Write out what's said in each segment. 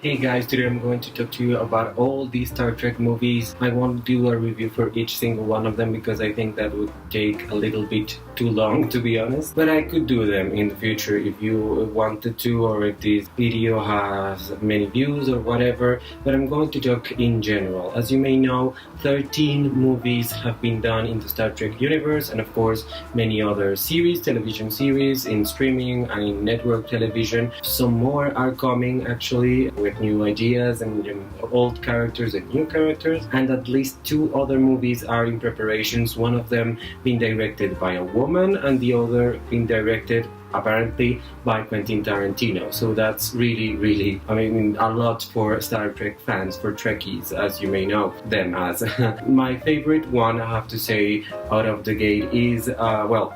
Hey guys, today I'm going to talk to you about all these Star Trek movies. I won't do a review for each single one of them because I think that would take a little bit too long, to be honest. But I could do them in the future if you wanted to, or if this video has many views or whatever. But I'm going to talk in general. As you may know, 13 movies have been done in the Star Trek universe, and of course many other series, television series, in streaming and in network television. Some more are coming actually, with new ideas and old characters and new characters, and at least 2 other movies are in preparations, one of them being directed by a woman and the other being directed apparently by Quentin Tarantino. So that's really, a lot for Star Trek fans, for Trekkies, as you may know them as. My favorite one, I have to say, out of the gate is,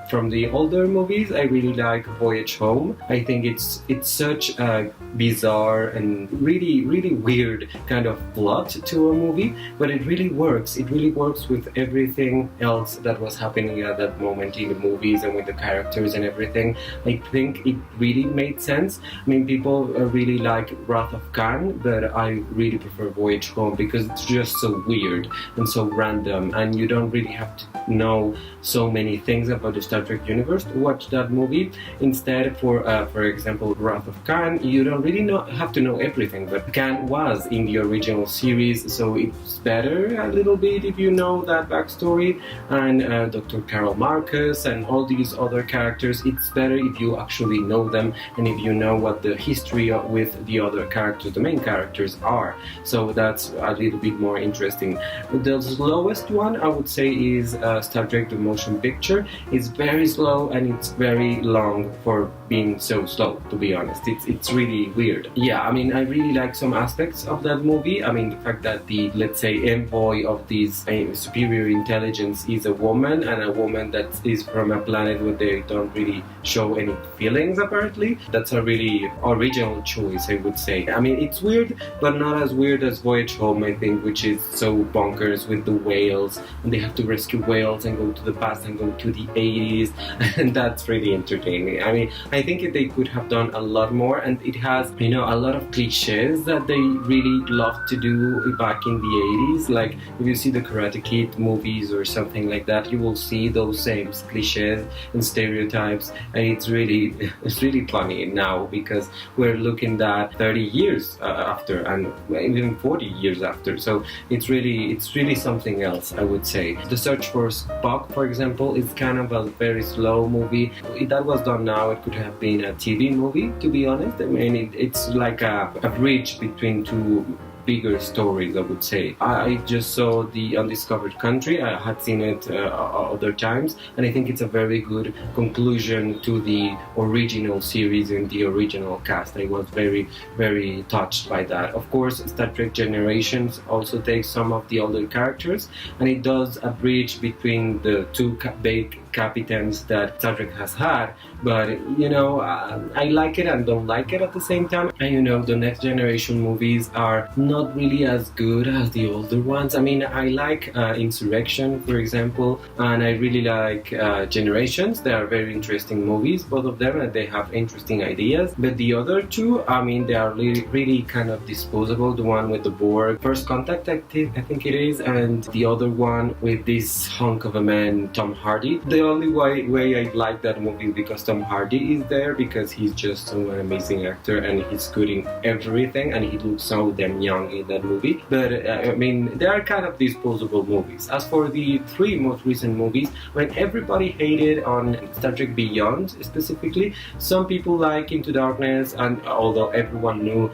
from the older movies, I really like Voyage Home. I think it's such a bizarre and really weird kind of plot to a movie, but it really works. It really works with everything else that was happening at that moment in the movies and with the characters and everything. I think it really made sense. I mean, people really like Wrath of Khan, but I really prefer Voyage Home because it's just so weird and so random, and you don't really have to know so many things about the Star Trek universe to watch that movie. Instead, for example, Wrath of Khan, you don't really have to know everything, but Khan was in the original series, so it's better a little bit if you know that backstory. And Dr. Carol Marcus and all these other characters, it's better if you actually know them and if you know what the history with the other characters, the main characters, are. So that's a little bit more interesting. The slowest one, I would say, is Star Trek the Motion Picture. It's very slow and it's very long for being so slow, to be honest. It's really weird. Yeah, I mean, I really like some aspects of that movie. I mean, the fact that the, let's say, envoy of this superior intelligence is a woman, and a woman that is from a planet where they don't really show any feelings, apparently. That's a really original choice, I would say. I mean, it's weird, but not as weird as Voyage Home, I think, which is so bonkers with the whales, and they have to rescue whales and go to the past and go to the 80s, and that's really entertaining. I mean, I think they could have done a lot more, and it has, a lot of cliches that they really love to do back in the 80s. Like, if you see the Karate Kid movies or something like that, you will see those same cliches and stereotypes, and it's really funny now because we're looking at 30 years after, and even 40 years after. So it's really something else, I would say. The Search for Spock, for example, is kind of a very slow movie. If that was done now, it could have been a TV movie, to be honest. I mean, it's like a bridge between 2 bigger stories, I would say. I just saw The Undiscovered Country. I had seen it other times, and I think it's a very good conclusion to the original series and the original cast. I was very touched by that. Of course, Star Trek Generations also takes some of the older characters, and it does a bridge between the 2 big captains that Star Trek has had, but I like it and don't like it at the same time. And the Next Generation movies are not really as good as the older ones. I mean, I like Insurrection, for example, and I really like Generations. They are very interesting movies, both of them, and they have interesting ideas. But the other 2, I mean, they are really kind of disposable. The one with the Borg, First Contact, I think it is, and the other one with this hunk of a man, Tom Hardy. The only way I like that movie is because Tom Hardy is there, because he's just an amazing actor and he's good in everything, and he looks so damn young in that movie. But I mean, they are kind of disposable movies. As for the 3 most recent movies, when everybody hated on Star Trek Beyond specifically, some people like Into Darkness, and although everyone knew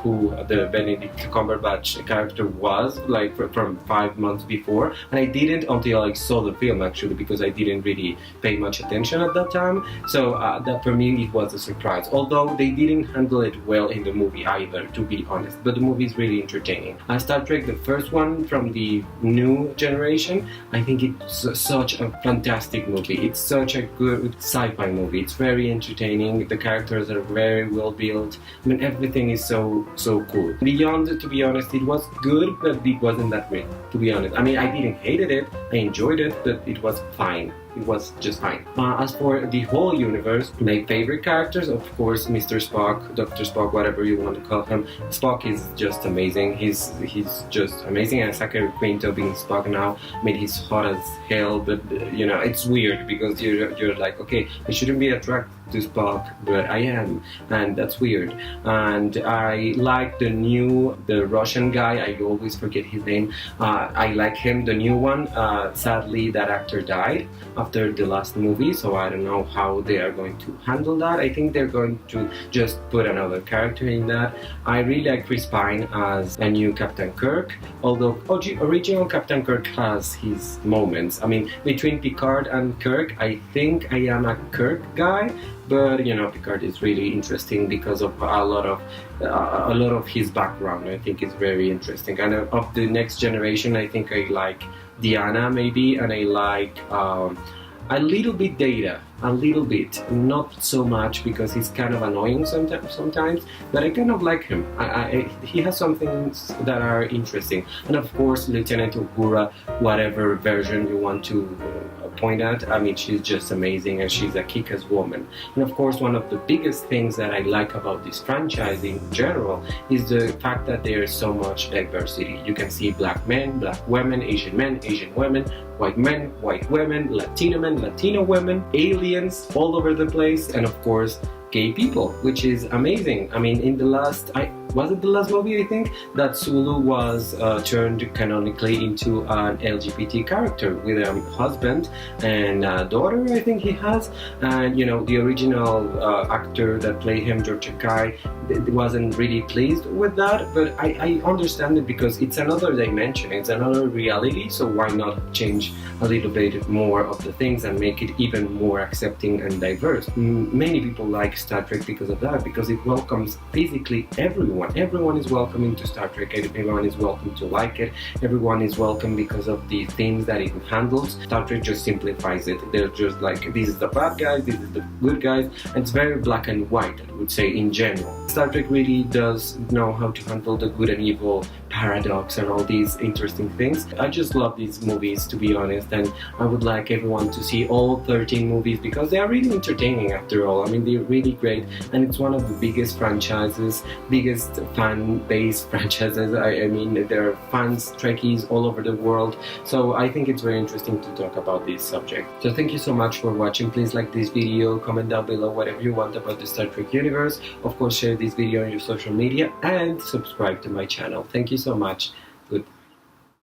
who the Benedict Cumberbatch character was, like from 5 months before, and I didn't until I saw the film, actually, because I didn't really pay much attention at that time. So that for me it was a surprise, although they didn't handle it well in the movie either, to be honest. But the movie is really entertaining. Star Trek, the first one from the new generation, I think it's such a fantastic movie. It's such a good sci-fi movie. It's very entertaining. The characters are very well built. I mean, everything is so cool. Beyond, to be honest, it was good, but it wasn't that great, to be honest. I mean, I didn't hate it. I enjoyed it, but it was fine. it was just fine. As for the whole universe, my favorite characters, of course, Mr. Spock, Dr. Spock, whatever you want to call him. Spock is just amazing. He's just amazing. And Zachary Quinto being Spock now, I mean, he's hot as hell, but you know, it's weird because you're like, okay, I shouldn't be attracted to Spock, but I am, and that's weird. And I like the Russian guy, I always forget his name. I like him, the new one. Sadly, that actor died after the last movie, so I don't know how they are going to handle that. I think they're going to just put another character in that. I really like Chris Pine as a new Captain Kirk, although original Captain Kirk has his moments. I mean, between Picard and Kirk, I think I am a Kirk guy, but you know, Picard is really interesting because of a lot of his background. I think it's very interesting. And of the next generation, I think I like Diana maybe, and I like a little bit Data, a little bit, not so much because he's kind of annoying sometimes, but I kind of like him. He has some things that are interesting. And of course, Lieutenant Uhura, whatever version you want to point at, I mean, she's just amazing and she's a kick-ass woman. And of course, one of the biggest things that I like about this franchise in general is the fact that there's so much diversity. You can see black men, black women, Asian men, Asian women, white men, white women, Latino men, Latino women, aliens all over the place, and of course, gay people, which is amazing. I mean, in the last, was it the last movie, I think, that Sulu was turned canonically into an LGBT character with a husband and a daughter, I think he has. And you know, the original actor that played him, George Takei, wasn't really pleased with that, but I understand it because it's another dimension, it's another reality, so why not change a little bit more of the things and make it even more accepting and diverse. Many people like Star Trek because of that, because it welcomes basically everyone. Everyone is welcome into Star Trek, everyone is welcome to like it, everyone is welcome because of the themes that it handles. Star Trek just simplifies it. They're just like, this is the bad guys, this is the good guys, and it's very black and white, I would say, in general. Star Trek really does know how to handle the good and evil paradox and all these interesting things. I just love these movies, to be honest, and I would like everyone to see all 13 movies because they are really entertaining after all. I mean, they're really great, and it's one of the biggest franchises, biggest fan-based franchises. I mean, there are fans, Trekkies all over the world, so I think it's very interesting to talk about this subject. So thank you so much for watching. Please like this video, comment down below whatever you want about the Star Trek universe. Of course, share this video on your social media and subscribe to my channel. Thank you so much.